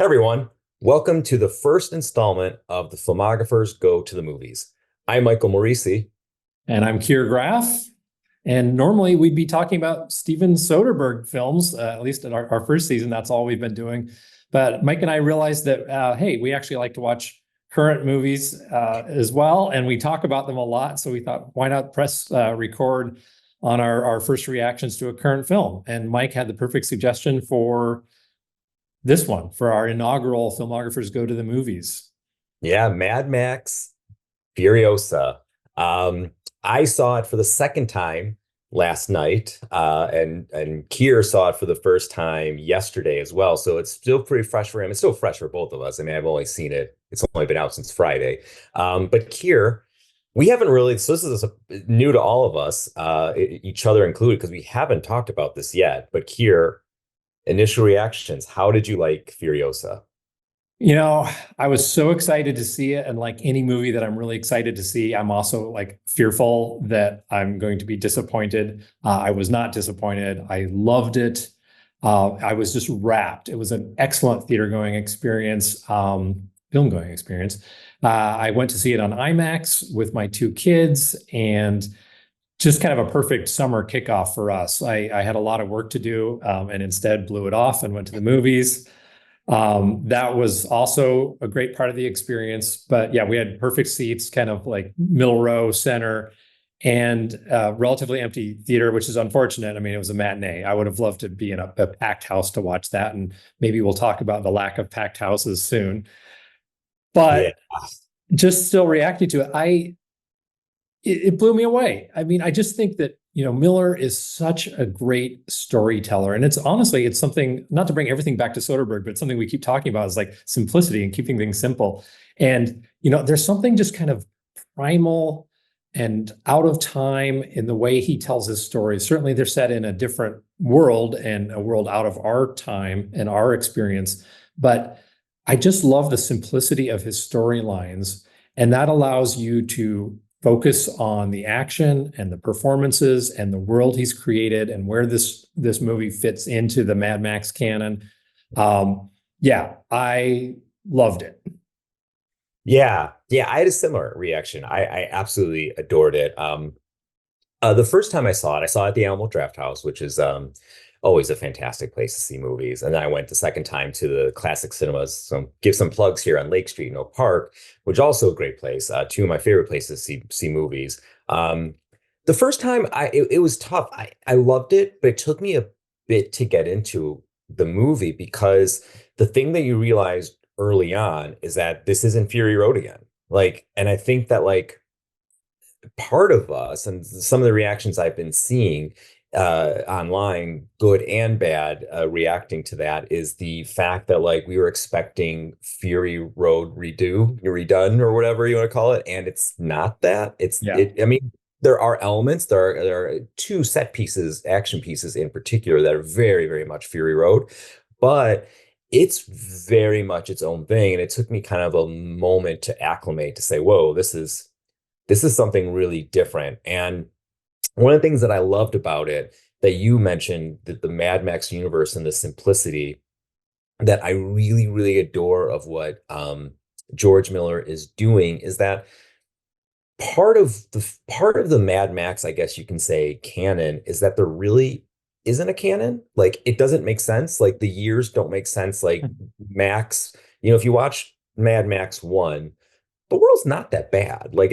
Everyone, welcome to the first installment of the Filmographers Go to the Movies. I'm Michael Moreci. And I'm Keir Graff. And normally we'd be talking about Steven Soderbergh films, at least in our first season. That's all we've been doing. But Mike and I realized that, hey, we actually like to watch current movies as well. And we talk about them a lot. So we thought, why not press record on our first reactions to a current film? And Mike had the perfect suggestion for this one, for our inaugural Filmographers Go to the Movies. Yeah, Mad Max Furiosa. Um, I saw it for the second time last night, and Keir saw it for the first time yesterday as well. So it's still pretty fresh for him. It's still fresh for both of us. I mean, I've only seen it. It's only been out since Friday. But Keir, we haven't really. So this is new to all of us, each other included, because we haven't talked about this yet. But Keir, initial reactions. How did you like Furiosa? You know, I was so excited to see it. And like any movie that I'm really excited to see, I'm also like fearful that I'm going to be disappointed. I was not disappointed. I loved it. I was just wrapped. It was an excellent theater going experience, film going experience. I went to see it on IMAX with my two kids and just kind of a perfect summer kickoff for us. I had a lot of work to do and instead blew it off and went to the movies. That was also a great part of the experience. But yeah, we had perfect seats, kind of like middle row, center, and relatively empty theater, which is unfortunate. I mean, it was a matinee. I would have loved to be in a packed house to watch that. And maybe we'll talk about the lack of packed houses soon. Yeah. But just still reacting to it, it blew me away. I mean, I just think that, Miller is such a great storyteller. And it's something, not to bring everything back to Soderbergh, but something we keep talking about is like simplicity and keeping things simple. And, there's something just kind of primal and out of time in the way he tells his stories. Certainly they're set in a different world and a world out of our time and our experience. But I just love the simplicity of his storylines. And that allows you to focus on the action and the performances and the world he's created and where this movie fits into the Mad Max canon. Yeah, I loved it. Yeah, I had a similar reaction. I absolutely adored it. The first time I saw it at the Alamo Draft House, which is always a fantastic place to see movies. And then I went the second time to the Classic Cinemas. So give some plugs here on Lake Street in Oak Park, which also a great place. Two of my favorite places to see movies. The first time it was tough. I loved it, but it took me a bit to get into the movie because the thing that you realize early on is that this isn't Fury Road again. And I think that part of us and some of the reactions I've been seeing online, good and bad, reacting to that is the fact that we were expecting Fury Road redone or whatever you want to call it, and it's not that. Yeah. I mean, there are elements. There are two set pieces, action pieces in particular, that are very, very much Fury Road, but it's very much its own thing. And it took me kind of a moment to acclimate to say, whoa, this is something really different. And one of the things that I loved about it that you mentioned, that the Mad Max universe and the simplicity that I really, really adore of what George Miller is doing, is that part of the Mad Max, I guess you can say, canon, is that there really isn't a canon. It doesn't make sense. The years don't make sense. Max, if you watch Mad Max 1, the world's not that bad. Yeah.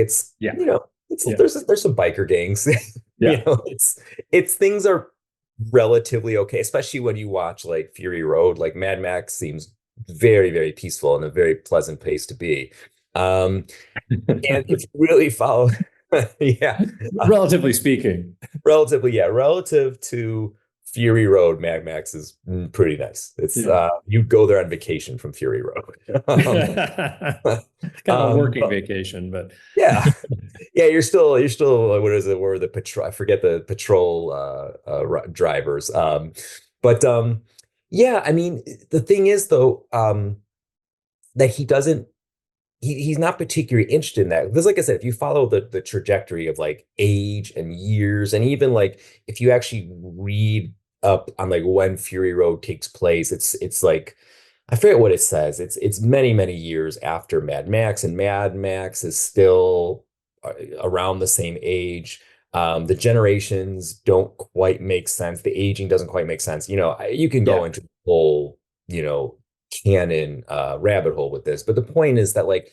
It's Yeah. there's some biker gangs. Yeah. It's things are relatively okay, especially when you watch Fury Road. Mad Max seems very, very peaceful and a very pleasant place to be. And if you really follow, yeah, Relatively speaking. relative to Fury Road, Mad Max is pretty nice. It's Yeah. you go there on vacation from Fury Road. Kind of a working vacation, but Yeah, yeah, you're still what is it? Where the patrol? I forget the patrol drivers. But yeah, I mean, the thing is though, that he doesn't. He's not particularly interested in that. Because, like I said, if you follow the trajectory of age and years, and even if you actually read up on when Fury Road takes place, it's I forget what it says. It's many, many years after Mad Max, and Mad Max is still around the same age. The generations don't quite make sense. The aging doesn't quite make sense. You can go Yeah. into the whole, canon rabbit hole with this, but the point is that like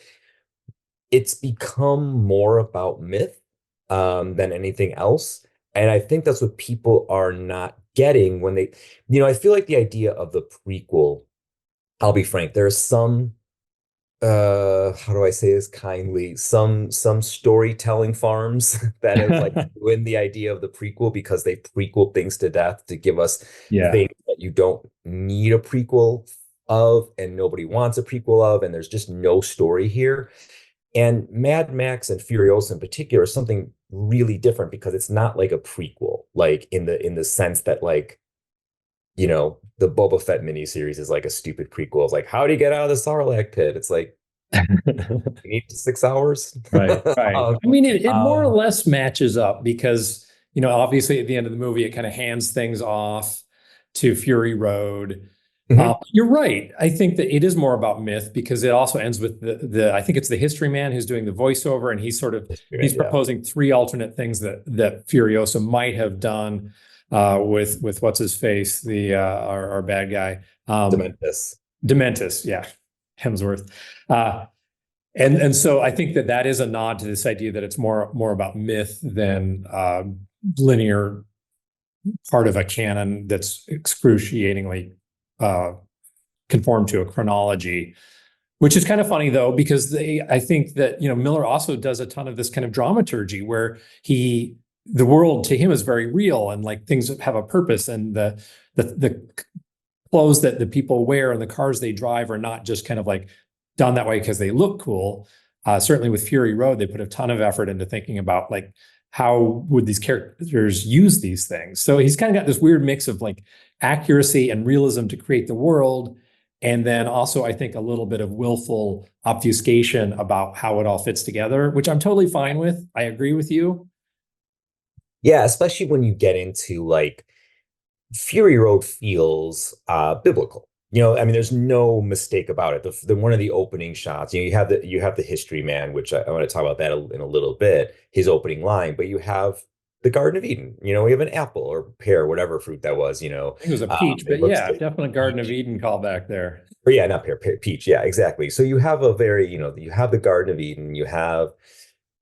it's become more about myth than anything else. And I think that's what people are not getting when I feel like the idea of the prequel, I'll be frank, there are some how do I say this kindly? Some storytelling farms that have like ruined the idea of the prequel because they prequel things to death to give us Yeah. things that you don't need a prequel of and nobody wants a prequel of, and there's just no story here. And Mad Max and Furiosa in particular is something really different because it's not like a prequel, like in the sense that like the Boba Fett miniseries is like a stupid prequel of like, how do you get out of the Sarlacc pit? It's like, you need 6 hours. Right, right. Um, I mean, it more or um, less matches up because, obviously at the end of the movie, it kind of hands things off to Fury Road. mhm. You're right. I think that it is more about myth because it also ends with I think it's the history man who's doing the voiceover, and he's Yeah, proposing three alternate things that Furiosa might have done with what's his face, our bad guy. Dementis. Dementis, yeah, Hemsworth. And so I think that is a nod to this idea that it's more about myth than linear part of a canon that's excruciatingly uh, conformed to a chronology, which is kind of funny though, because I think that, Miller also does a ton of this kind of dramaturgy where the world to him is very real and like things have a purpose, and the clothes that the people wear and the cars they drive are not just kind of like done that way because they look cool. Certainly with Fury Road, they put a ton of effort into thinking about like how would these characters use these things. So he's kind of got this weird mix of like accuracy and realism to create the world, and then also I think a little bit of willful obfuscation about how it all fits together, which I'm totally fine with. I agree with you. Yeah, especially when you get into like Fury Road feels biblical. I mean, there's no mistake about it. The one of the opening shots, you have the history man, which I want to talk about that in a little bit, his opening line, but you have the Garden of Eden. We have an apple or pear, whatever fruit that was. I think it was a peach, It but looks yeah, like definitely Garden of peach. Eden callback there. Or yeah, not pear, peach. Yeah, exactly. So you have a very, you have the Garden of Eden, you have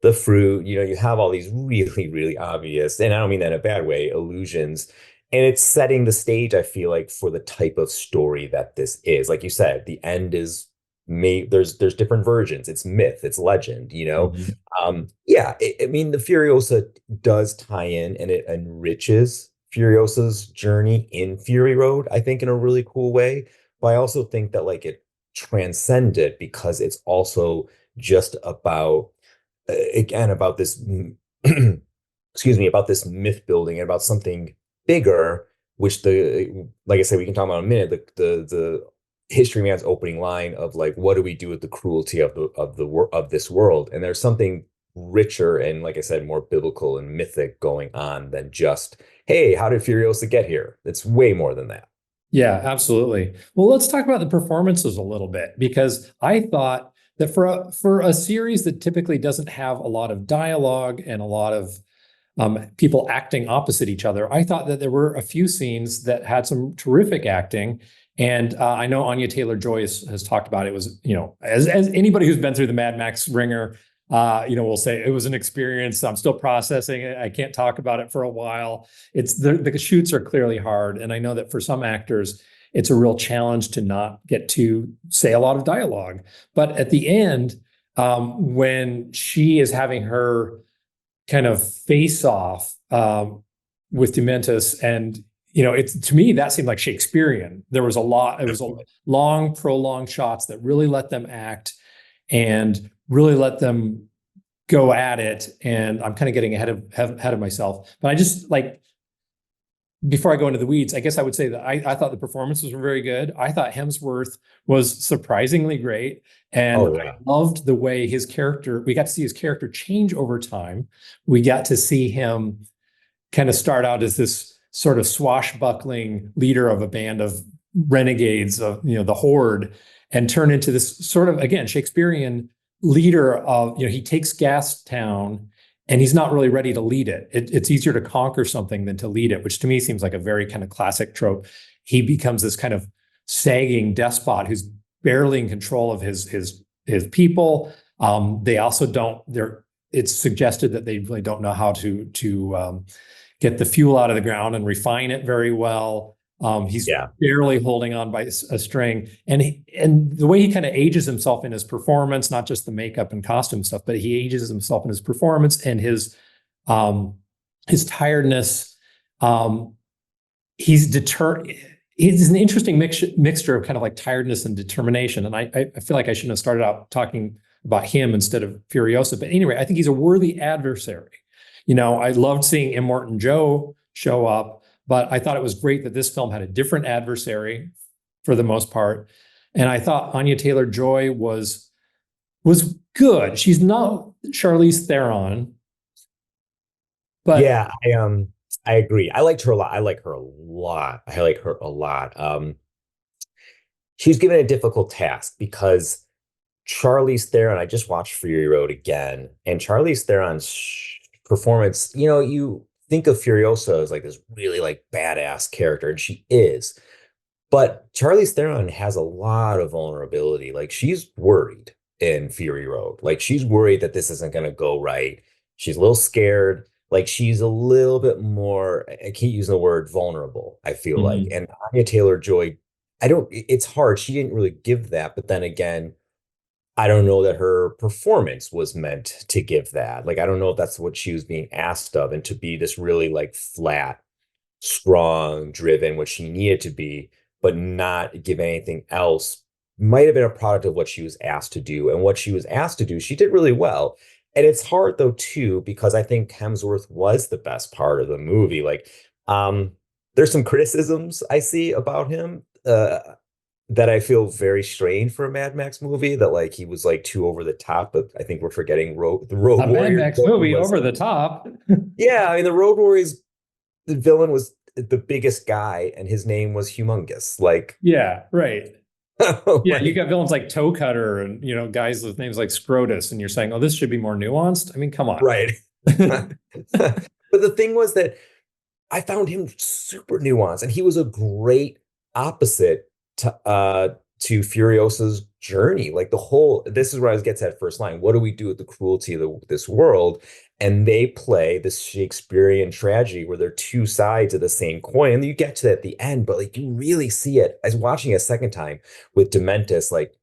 the fruit, you have all these really, really obvious, and I don't mean that in a bad way, illusions. And it's setting the stage, I feel like, for the type of story that this is. Like you said, the end is made, there's different versions. It's myth, it's legend. Mhm. Yeah, I mean, the Furiosa does tie in and it enriches Furiosa's journey in Fury Road, I think, in a really cool way. But I also think that like it transcends it because it's also just about again about this excuse me, about this myth building and about something bigger, which like I said, we can talk about in a minute, the history man's opening line of like, what do we do with the cruelty of this world? And there's something richer and, like I said, more biblical and mythic going on than just, hey, how did Furiosa get here? It's way more than that. Yeah, absolutely. Well, let's talk about the performances a little bit because I thought that for a series that typically doesn't have a lot of dialogue and a lot of people acting opposite each other, I thought that there were a few scenes that had some terrific acting. And I know Anya Taylor-Joy has talked about it. Was, as anybody who's been through the Mad Max ringer, will say it was an experience. I'm still processing it. I can't talk about it for a while. It's the shoots are clearly hard, and I know that for some actors, it's a real challenge to not get to say a lot of dialogue. But at the end, when she is having her kind of face off with Dementis, and it's, to me, that seemed like Shakespearean. There was a lot. It was a long, prolonged shots that really let them act and really let them go at it. And I'm kind of getting ahead of myself, but I just like, before I go into the weeds, I guess I would say that I thought the performances were very good. I thought Hemsworth was surprisingly great. And Oh I yeah. loved the way we got to see his character change over time. We got to see him kind of start out as this sort of swashbuckling leader of a band of renegades of, the horde, and turn into this sort of, again, Shakespearean leader of, he takes Gastown and he's not really ready to lead it. It's easier to conquer something than to lead it, which to me seems like a very kind of classic trope. He becomes this kind of sagging despot who's barely in control of his people. They also don't, it's suggested that they really don't know how to get the fuel out of the ground and refine it very well. He's barely holding on by a string, and the way he kind of ages himself in his performance, not just the makeup and costume stuff, but he ages himself in his performance and his tiredness. He's an interesting mixture of kind of like tiredness and determination. And I feel like I shouldn't have started out talking about him instead of Furiosa, but anyway, I think he's a worthy adversary. I loved seeing Immortan Joe show up, but I thought it was great that this film had a different adversary for the most part. And I thought Anya Taylor-Joy was good. She's not Charlize Theron, but yeah, I agree. I liked her a lot. I like her a lot. I like her a lot. She was given a difficult task because Charlize Theron, I just watched Fury Road again, and Charlize Theron's performance, you think of Furiosa as like this really like badass character, and she is. But Charlize Theron has a lot of vulnerability. Like she's worried in Fury Road. Like she's worried that this isn't going to go right. She's a little scared. Like she's a little bit more, I keep using the word vulnerable, I feel like. And Anya Taylor-Joy, it's hard. She didn't really give that. But then again, I don't know that her performance was meant to give that. Like, I don't know if that's what she was being asked of, and to be this really like flat, strong, driven, what she needed to be, but not give anything else, might have been a product of what she was asked to do. And what she was asked to do, she did really well. And it's hard though, too, because I think Hemsworth was the best part of the movie. Like, there's some criticisms I see about him. That I feel very strange for a Mad Max movie, that like he was like too over the top, but I think we're forgetting the Road Warriors. Mad Max movie over the top. Yeah, I mean the Road Warriors, the villain was the biggest guy and his name was humongous. Like yeah, right. Yeah, like, you got villains like Toe Cutter and guys with names like Scrotus, and you're saying, oh, this should be more nuanced. I mean, come on. right. But the thing was that I found him super nuanced, and he was a great opposite to Furiosa's journey. Like this is where I get to that first line. What do we do with the cruelty of this world? And they play this Shakespearean tragedy where they're two sides of the same coin. And you get to that at the end, but like you really see it. I was watching a second time with Dementis, like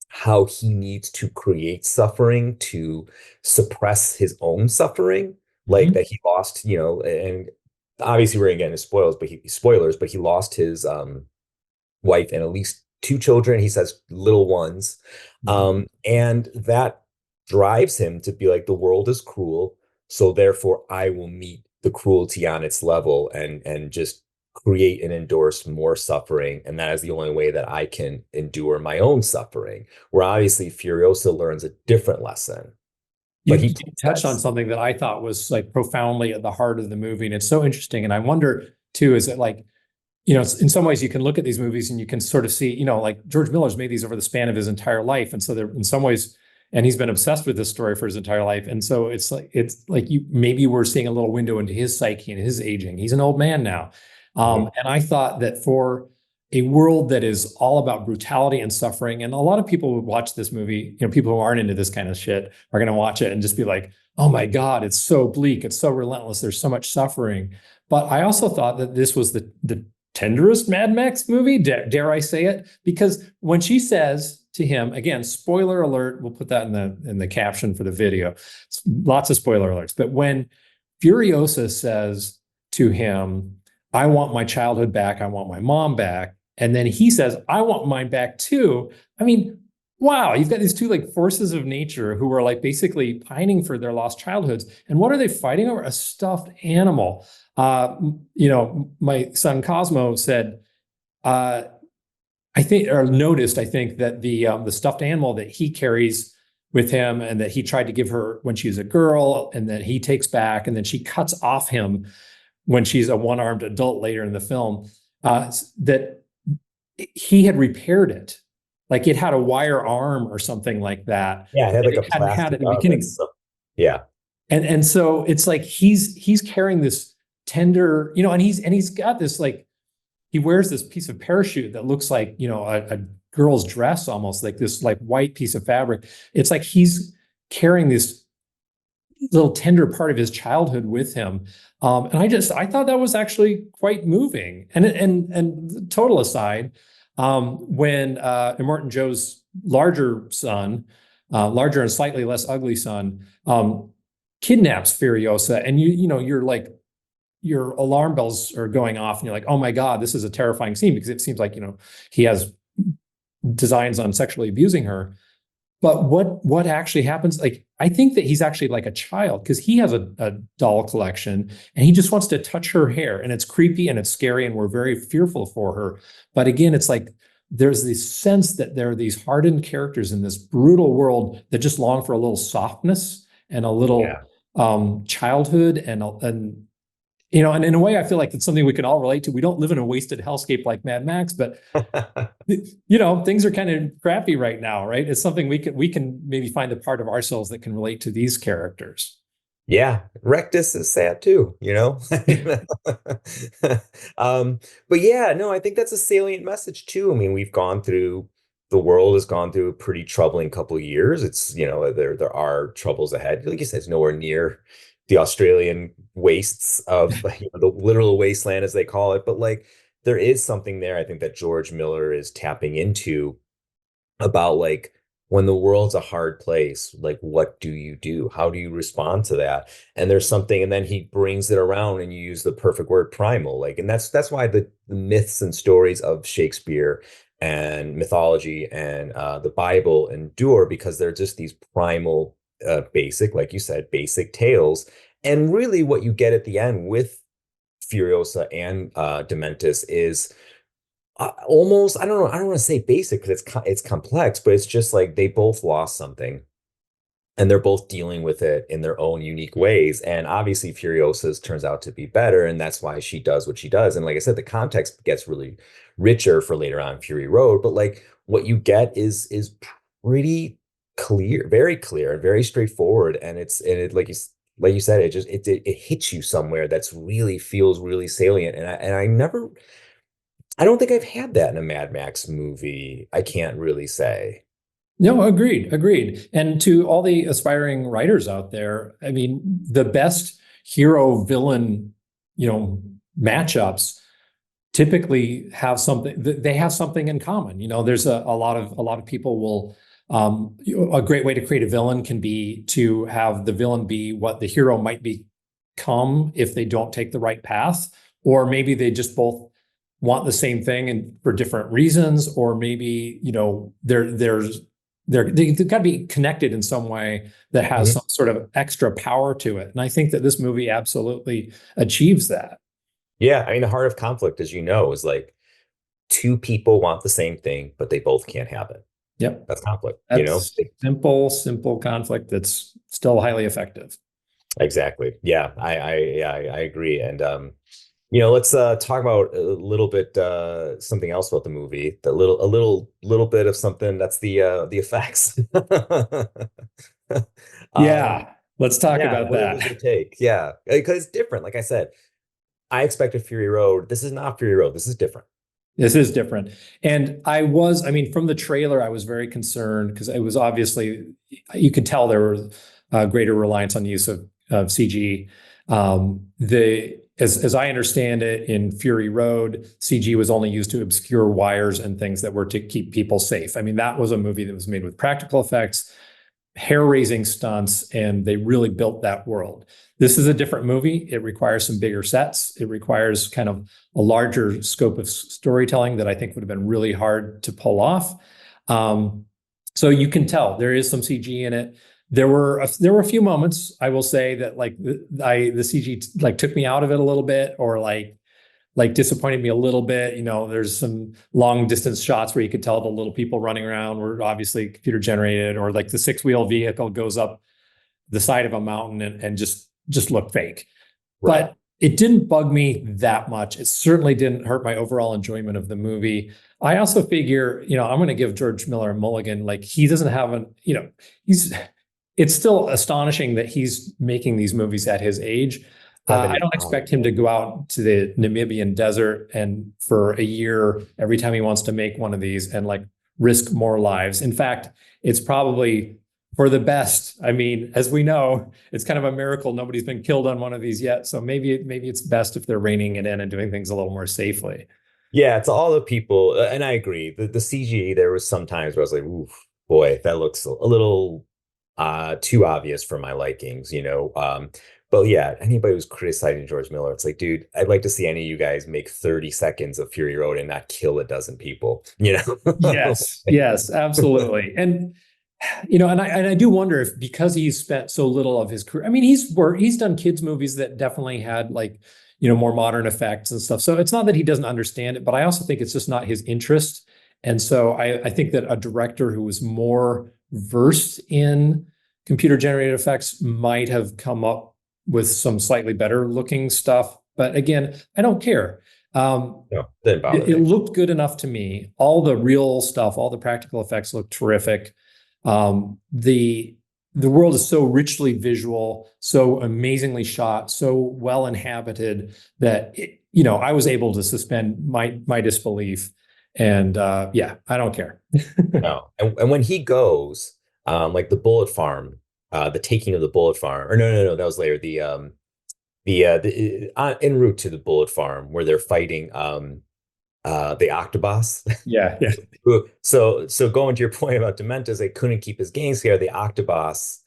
how he needs to create suffering to suppress his own suffering, like that he lost, and obviously we're gonna get into spoilers, but he lost his wife and at least two children. He says little ones. And that drives him to be like, the world is cruel, so therefore I will meet the cruelty on its level and just create and endorse more suffering. And that is the only way that I can endure my own suffering. Where obviously Furiosa learns a different lesson. But he touched on something that I thought was like profoundly at the heart of the movie. And it's so interesting. And I wonder too, is it like, in some ways you can look at these movies and you can sort of see, like George Miller's made these over the span of his entire life. And so they're in some ways, and he's been obsessed with this story for his entire life. And so it's like maybe we're seeing a little window into his psyche and his aging. He's an old man now. And I thought that for a world that is all about brutality and suffering, and a lot of people would watch this movie, people who aren't into this kind of shit are going to watch it and just be like, oh my God, it's so bleak. It's so relentless. There's so much suffering. But I also thought that this was the tenderest Mad Max movie, dare I say it? Because when she says to him, again, spoiler alert, we'll put that in the caption for the video, lots of spoiler alerts, but when Furiosa says to him, I want my childhood back, I want my mom back, and then he says, I want mine back too. I mean, wow, you've got these two like forces of nature who are like basically pining for their lost childhoods. And what are they fighting over? A stuffed animal. My son Cosmo said, I think that the stuffed animal that he carries with him and that he tried to give her when she was a girl and that he takes back and then she cuts off him when she's a one-armed adult later in the film, that he had repaired it. Like it had a wire arm or something like that. Yeah, it had And like it a hadn't had it plastic in the arm beginning. that's yeah. And so it's like he's carrying this tender, and he's got this like he wears this piece of parachute that looks like, a girl's dress, almost like this like white piece of fabric. It's like he's carrying this little tender part of his childhood with him. And I thought that was actually quite moving. And total aside, when Immortan Joe's larger son, larger and slightly less ugly son, kidnaps Furiosa, and you're like, your alarm bells are going off, and you're like, oh my God, this is a terrifying scene, because it seems like, he has designs on sexually abusing her. But what actually happens? Like, I think that he's actually like a child, because he has a doll collection, and he just wants to touch her hair, and it's creepy and it's scary, and we're very fearful for her. But again, it's like there's this sense that there are these hardened characters in this brutal world that just long for a little softness and a little Yeah. childhood, and in a way, I feel like it's something we can all relate to. We don't live in a wasted hellscape like Mad Max, but things are kind of crappy right now, right? It's something we can maybe find a part of ourselves that can relate to these characters. Yeah, Rectus is sad too, you know? Um, but yeah, no, I think that's a salient message too. I mean, the world has gone through a pretty troubling couple of years. It's, there are troubles ahead. Like you said, it's nowhere near the Australian wastes of the literal wasteland as they call it. But like there is something there, I think, that George Miller is tapping into about like when the world's a hard place, like what do you do? How do you respond to that? And there's something, and then he brings it around and you use the perfect word primal. Like, and that's why the myths and stories of Shakespeare and mythology and the Bible endure, because they're just these primal, basic, like you said, basic tales. And really what you get at the end with Furiosa and Dementis is almost, I don't want to say basic because it's complex, but it's just like they both lost something and they're both dealing with it in their own unique ways. And obviously Furiosa's turns out to be better, and that's why she does what she does. And like I said, the context gets really richer for later on Fury Road, but like what you get is pretty clear and very straightforward. And it like you said, it hits you somewhere that's really feels really salient. And I don't think I've had that in a Mad Max movie. I can't really say. No, agreed. And to all the aspiring writers out there, I mean, the best hero villain, matchups typically have something. They have something in common. There's a lot of people will. A great way to create a villain can be to have the villain be what the hero might become if they don't take the right path, or maybe they just both want the same thing and for different reasons, or maybe they've got to be connected in some way that has Mhm. some sort of extra power to it. And I think that this movie absolutely achieves that. Yeah, I mean, the heart of conflict, as you know, is like two people want the same thing, but they both can't have it. Yep. That's conflict, you know? That's simple conflict that's still highly effective. Exactly. Yeah, I agree. And let's talk about a little bit something else about the movie. A little bit of something that's the effects. Um, Yeah. Let's talk yeah, about what was that. your take? Yeah, because it's different. Like I said, I expected Fury Road. This is not Fury Road. This is different. This is different. And I mean, from the trailer, I was very concerned because it was obviously, you could tell there was a greater reliance on the use of CG. As I understand it, in Fury Road, CG was only used to obscure wires and things that were to keep people safe. I mean, that was a movie that was made with practical effects, hair-raising stunts, and they really built that world. This is a different movie. It requires some bigger sets. It requires kind of a larger scope of storytelling that I think would have been really hard to pull off. So you can tell there is some CG in it. There were a few moments, I will say, that like the CG like took me out of it a little bit, or like disappointed me a little bit. There's some long distance shots where you could tell the little people running around were obviously computer generated, or like the six-wheel vehicle goes up the side of a mountain and just look fake. Right. But it didn't bug me that much. It certainly didn't hurt my overall enjoyment of the movie. I also figure, I'm going to give George Miller a mulligan. Like he doesn't have he's, it's still astonishing that he's making these movies at his age. I don't 75. expect him to go out to the Namibian desert and for a year every time he wants to make one of these and like risk more lives. In fact, it's probably for the best. I mean, as we know, it's kind of a miracle nobody's been killed on one of these yet. So maybe it's best if they're reining it in and doing things a little more safely. Yeah, it's all the people, and I agree. The CG, there was some times where I was like, "Oof, boy, that looks a little too obvious for my likings," you know. But yeah, anybody who's criticizing George Miller, it's like, dude, I'd like to see any of you guys make 30 seconds of Fury Road and not kill a dozen people, you know? Yes, yes, absolutely. And and I do wonder if because he's spent so little of his career, I mean, he's done kids movies that definitely had like, more modern effects and stuff. So it's not that he doesn't understand it, but I also think it's just not his interest. And so I think that a director who was more versed in computer generated effects might have come up with some slightly better looking stuff. But again, I don't care. No, didn't bother It me. looked good enough to me. All the real stuff, all the practical effects looked terrific. The world is so richly visual, so amazingly shot, so well inhabited that I was able to suspend my disbelief. And yeah, I don't care. No. And when he goes, like the Bullet Farm, the taking of the Bullet Farm, or no, that was later. The en route to the Bullet Farm where they're fighting the Octobos. Yeah, yeah, So going to your point about Dementos, they couldn't keep his gains here. The Octobos,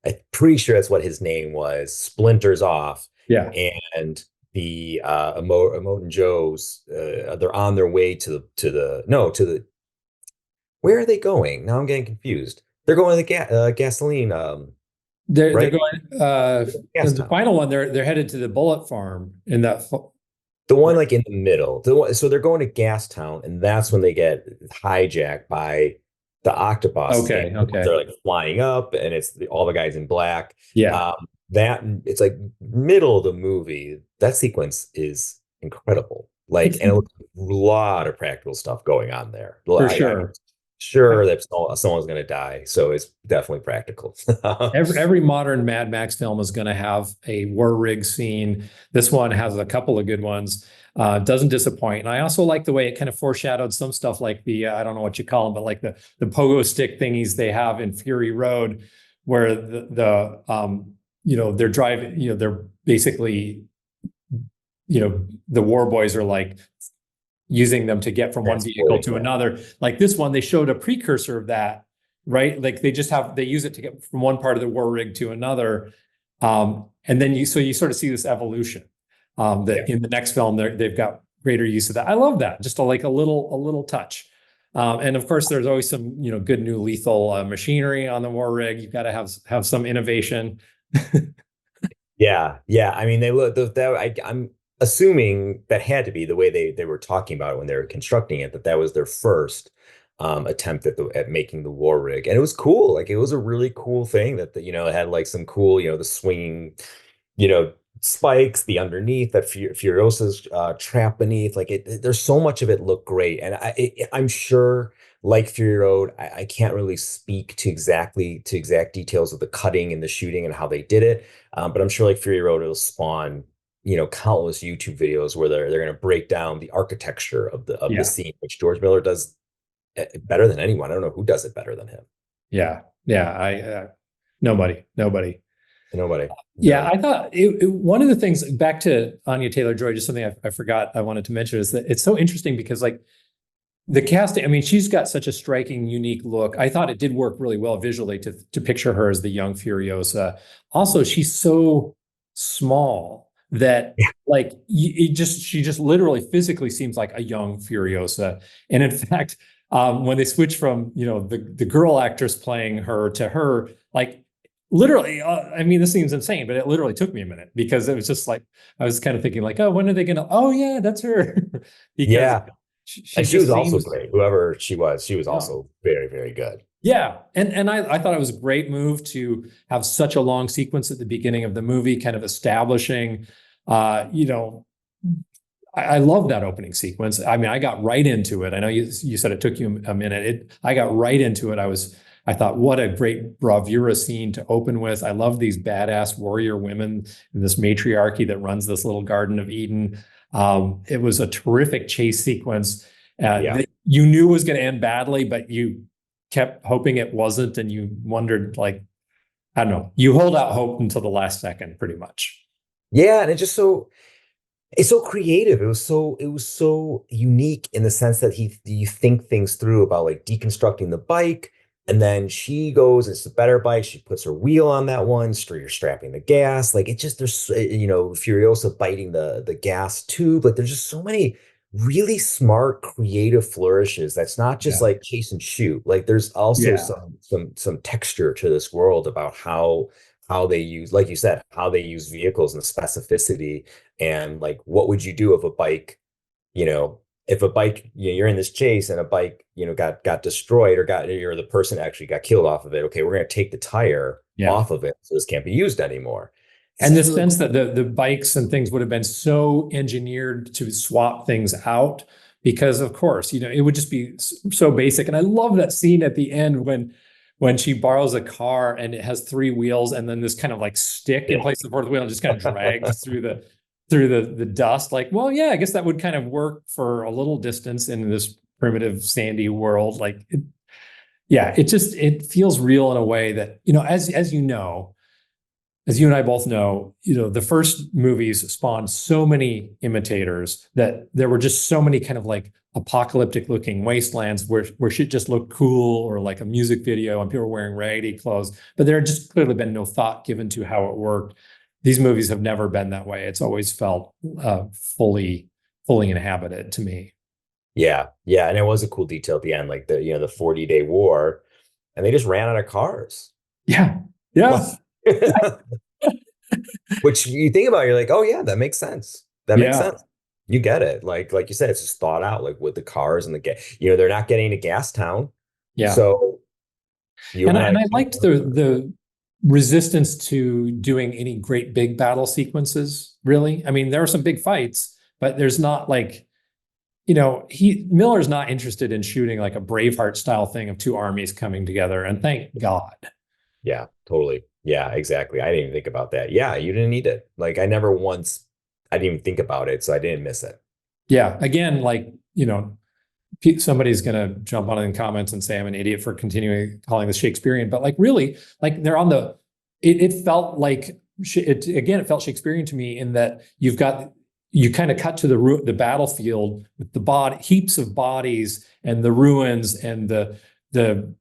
I'm pretty sure that's what his name was, splinters off, yeah. and the Emote and Joe's they're on their way to the where are they going? Now I'm getting confused. They're going to the gasoline, They're right? going Gas the town. final one, they're headed to the Bullet Farm in that The one like in the middle. So they're going to Gastown, and that's when they get hijacked by the Octopus gang. okay. They're like flying up, and it's all the guys in black. Yeah, Um, that it's like middle of the movie. That sequence is incredible. I Like, and it think looks like a lot of practical stuff going on there. for I'm sure. sure that someone's going to die, so it's definitely practical. Every modern Mad Max film is going to have a war rig scene. This one has a couple of good ones. Doesn't disappoint. And I also like the way it kind of foreshadowed some stuff like the I don't know what you call them, but like the pogo stick thingies they have in Fury Road, where they're driving. They're basically the war boys are like using them to get from one vehicle Transporting, to yeah. another. Like this one, they showed a precursor of that, right? Like they use it to get from one part of the war rig to another. And then you sort of see this evolution. Yeah. That in the next film, they've got greater use of that. I love that. Just a little touch. And of course, there's always some, good new lethal machinery on the war rig. You've got to have some innovation. Yeah, yeah. I mean, they look I'm assuming that had to be the way they were talking about it when they were constructing it, that was their first attempt at making the war rig, and it was cool. Like it was a really cool thing it had like some cool the swinging you know spikes, the underneath that Furiosa's trapped beneath. Like there's so much of it looked great, and I'm sure. Like Fury Road, I can't really speak to exact details of the cutting and the shooting and how they did it. But I'm sure like Fury Road will spawn, countless YouTube videos where they're going to break down the architecture of the Yeah, scene, which George Miller does better than anyone. I don't know who does it better than him. yeah, yeah. Nobody. Nobody. Yeah, No. I thought one of the things back to Anya Taylor-Joy, just something I forgot I wanted to mention is that it's so interesting because like the casting, I mean, she's got such a striking, unique look. I thought it did work really well visually to picture her as the young Furiosa. Also, she's so small that like she just literally physically seems like a young Furiosa. And in fact, when they switch from the girl actress playing her to her, like literally, I mean, this seems insane, but it literally took me a minute because it was just like I was kind of thinking like, oh, when are they gonna? Oh yeah, that's her, because Yeah. she And she was just also seems. great. Whoever she was Yeah. also very, very good. Yeah. And I thought it was a great move to have such a long sequence at the beginning of the movie, kind of establishing You know, I love that opening sequence. I mean, I got right into it. I know you said it took you a minute. I got right into it. I thought, what a great bravura scene to open with. I love these badass warrior women and this matriarchy that runs this little Garden of Eden. It was a terrific chase sequence Yeah. that you knew was going to end badly, but you kept hoping it wasn't, and you wondered, like, I don't know, you hold out hope until the last second, pretty much. Yeah, and it's so creative. It was so unique in the sense that you think things through about like deconstructing the bike, and then she goes, it's a better bike. She puts her wheel on that one, you're strapping the gas. Like it just Furiosa biting the gas tube. Like there's just so many really smart, creative flourishes. That's not just Yeah. like chase and shoot. Like there's also Yeah. some texture to this world about how they use, like you said, how they use vehicles and specificity and like, what would you do if a bike, you know, if a bike, you're in this chase and a bike, got destroyed or the person actually got killed off of it. Okay, we're going to take the tire Yeah. off of it, so this can't be used anymore. It's And the just really sense cool. that the bikes and things would have been so engineered to swap things out, because of course, it would just be so basic. And I love that scene at the end when she borrows a car and it has three wheels and then this kind of like stick in Yeah. place of the fourth wheel and just kind of drags through the dust. Like, well, yeah, I guess that would kind of work for a little distance in this primitive sandy world. Like, yeah, it feels real in a way that, as you and I both know, the first movies spawned so many imitators that there were just so many kind of like apocalyptic looking wastelands where shit just looked cool, or like a music video and people were wearing raggedy clothes. But there had just clearly been no thought given to how it worked. These movies have never been that way. It's always felt fully inhabited to me. Yeah, yeah, and it was a cool detail at the end, like the 40-day war, and they just ran out of cars. Yeah. Yeah. Which you think about, you're like, oh yeah, that makes sense. That makes Yeah. sense. You get it. Like you said, it's just thought out, like with the cars and the gas. They're not getting to Gas Town, Yeah. so you And know I, how and to I keep liked them. the resistance to doing any great big battle sequences, really. I mean, there are some big fights, but there's not like, Miller's not interested in shooting like a Braveheart style thing of two armies coming together. And thank God. Yeah, totally. Yeah, exactly. I didn't even think about that. Yeah, you didn't need it. Like I didn't even think about it, so I didn't miss it. Yeah. Again, like, somebody's going to jump on in comments and say I'm an idiot for continuing calling this Shakespearean, but like really, like they're on it felt like it felt Shakespearean to me in that you kind of cut to the battlefield with heaps of bodies and the ruins and the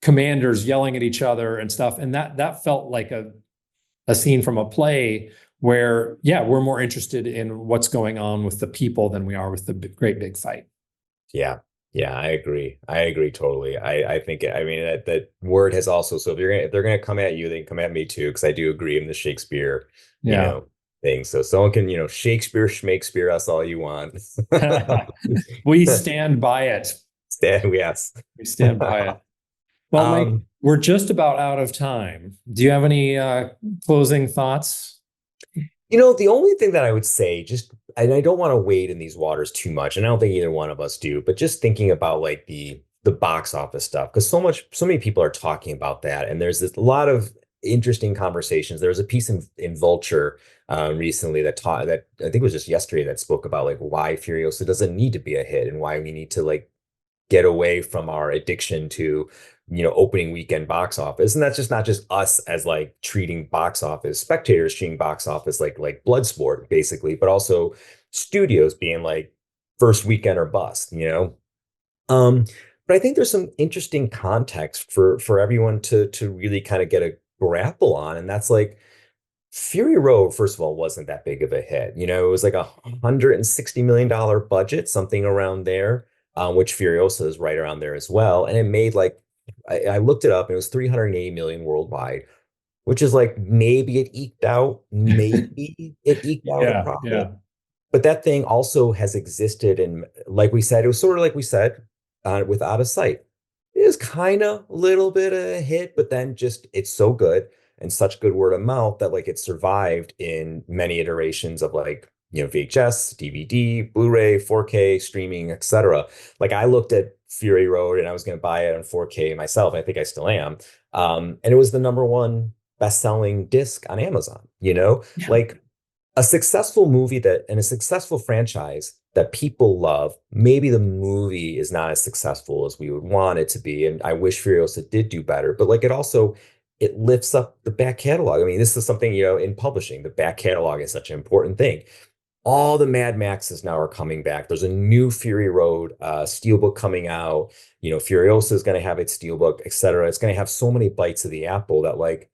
commanders yelling at each other and stuff, and that felt like a scene from a play where, yeah, we're more interested in what's going on with the people than we are with the great big fight. Yeah. Yeah, I agree. I agree totally. I think I mean that word has also, so if they're gonna come at you, they can come at me too, because I do agree in the Shakespeare, you Yeah. know, thing. So someone can, Shakespeare, Schmakespeare us all you want. We stand by it. Stan, yes. We stand by it. Well, Mike, Um, we're just about out of time. Do you have any closing thoughts? the only thing that I would say, just, and I don't want to wade in these waters too much, and I don't think either one of us do, but just thinking about like the box office stuff, because so many people are talking about that, and there's a lot of interesting conversations. There was a piece in Vulture recently that I think it was just yesterday, that spoke about like why Furiosa doesn't need to be a hit and why we need to like get away from our addiction to opening weekend box office. And that's just not just us as like treating box office, spectators treating box office like blood sport basically, but also studios being like first weekend or bust. um but I think there's some interesting context for everyone to really kind of get a grapple on, and that's like Fury Road, first of all, wasn't that big of a hit. It was like $160 million budget, something around there, which Furiosa is right around there as well. And it made like, I looked it up, and it was 380 million worldwide, which is like maybe it eked out a Yeah, profit. yeah, But that thing also has existed. And like we said, it was sort of like we said with Out of Sight. It is kind of a little bit of a hit, but then just it's so good. and such good word of mouth that like it survived in many iterations of like, VHS, DVD, Blu-ray, 4K, streaming, etc. Like I looked at Fury Road and I was going to buy it on 4K myself. I think I still am. And it was the number one best-selling disc on Amazon, Yeah. like a successful movie that and a successful franchise that people love. Maybe the movie is not as successful as we would want it to be. And I wish Furiosa did do better, but like it lifts up the back catalog. I mean, this is something, in publishing, the back catalog is such an important thing. All the Mad Maxes now are coming back. There's a new Fury Road steelbook coming out. Furiosa is going to have its steelbook, et cetera. It's going to have so many bites of the apple that like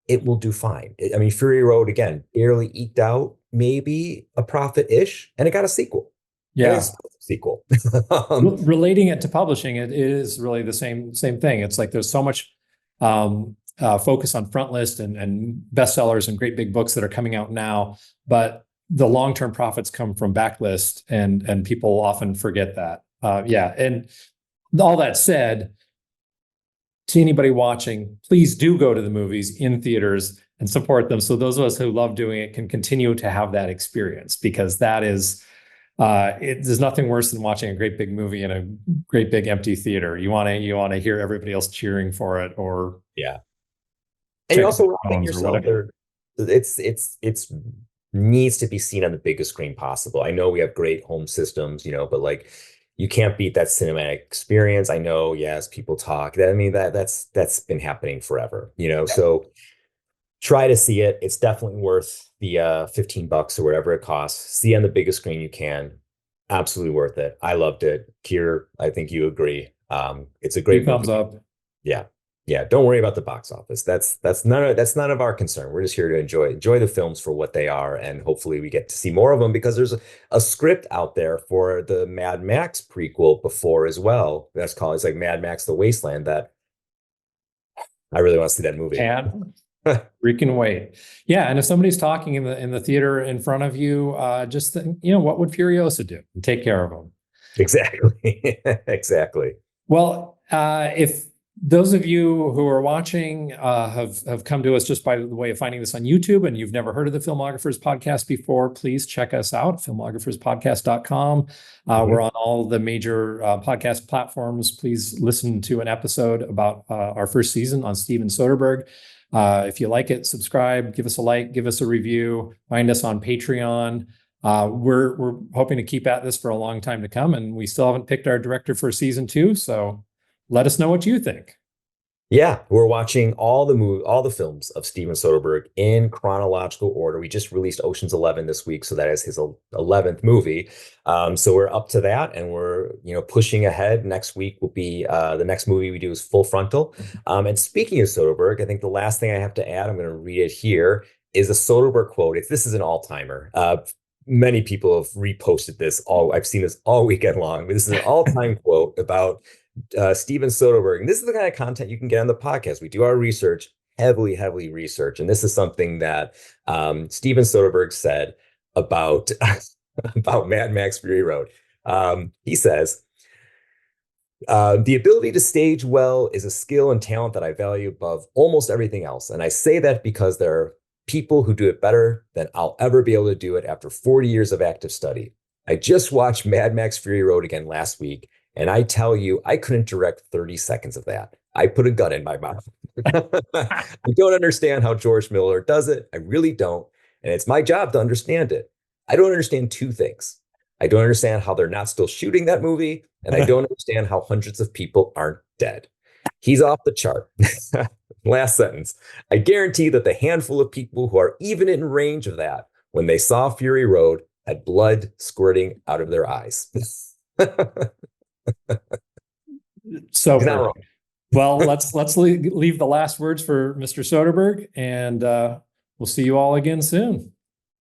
it will do fine. I mean, Fury Road again barely eked out maybe a profit-ish, and it got a sequel. And Yeah. it's a sequel. Relating it to publishing, it is really the same thing. It's like there's so much focus on front list and bestsellers and great big books that are coming out now, but the long-term profits come from backlist, and people often forget that. Yeah, and all that said, to anybody watching, please do go to the movies in theaters and support them. So those of us who love doing it can continue to have that experience, because that is, there's nothing worse than watching a great big movie in a great big empty theater. You want to hear everybody else cheering for it, or yeah. And you also think yourself there, it's needs to be seen on the biggest screen possible. I know we have great home systems, but like you can't beat that cinematic experience. I know, yes, people talk. I mean, that's been happening forever, so try to see it. It's definitely worth the $15 or whatever it costs. See on the biggest screen you can. Absolutely worth it. I loved it. Keir, I think you agree. It's a great thumbs movie. up. Yeah. Yeah, don't worry about the box office. That's none of our concern. We're just here to enjoy the films for what they are, and hopefully we get to see more of them, because there's a script out there for the Mad Max prequel before as well. It's like Mad Max: The Wasteland, that I really want to see that movie. And freaking wait. Yeah, and if somebody's talking in the theater in front of you, just think, what would Furiosa do? And take care of them. Exactly. Exactly. Well, if those of you who are watching have come to us just by the way of finding this on YouTube, and you've never heard of the Filmographers podcast before, please check us out, filmographerspodcast.com. We're on all the major podcast platforms. Please listen to an episode about our first season on Steven Soderbergh. If you like it, subscribe, give us a like, give us a review, find us on Patreon. We're hoping to keep at this for a long time to come, and we still haven't picked our director for season 2. So let us know what you think. Yeah, we're watching all the films of Steven Soderbergh in chronological order. We just released Ocean's 11 this week, so that is his 11th movie. So we're up to that, and we're pushing ahead. Next week will be the next movie we do is Full Frontal. And speaking of Soderbergh, I think the last thing I have to add, I'm going to read it here, is a Soderbergh quote. This is an all-timer. Many people have reposted this. I've seen this all weekend long. But this is an all-time quote about Steven Soderbergh. And this is the kind of content you can get on the podcast. We do our research, heavily research. And this is something that Steven Soderbergh said about, about Mad Max Fury Road. He says, the ability to stage well is a skill and talent that I value above almost everything else. And I say that because there are people who do it better than I'll ever be able to do it after 40 years of active study. I just watched Mad Max Fury Road again last week, and I tell you, I couldn't direct 30 seconds of that. I put a gun in my mouth. I don't understand how George Miller does it. I really don't. And it's my job to understand it. I don't understand two things. I don't understand how they're not still shooting that movie, and I don't understand how hundreds of people aren't dead. He's off the chart. Last sentence. I guarantee that the handful of people who are even in range of that when they saw Fury Road had blood squirting out of their eyes. So perfect. Well, let's leave the last words for Mr. Soderbergh, and we'll see you all again soon.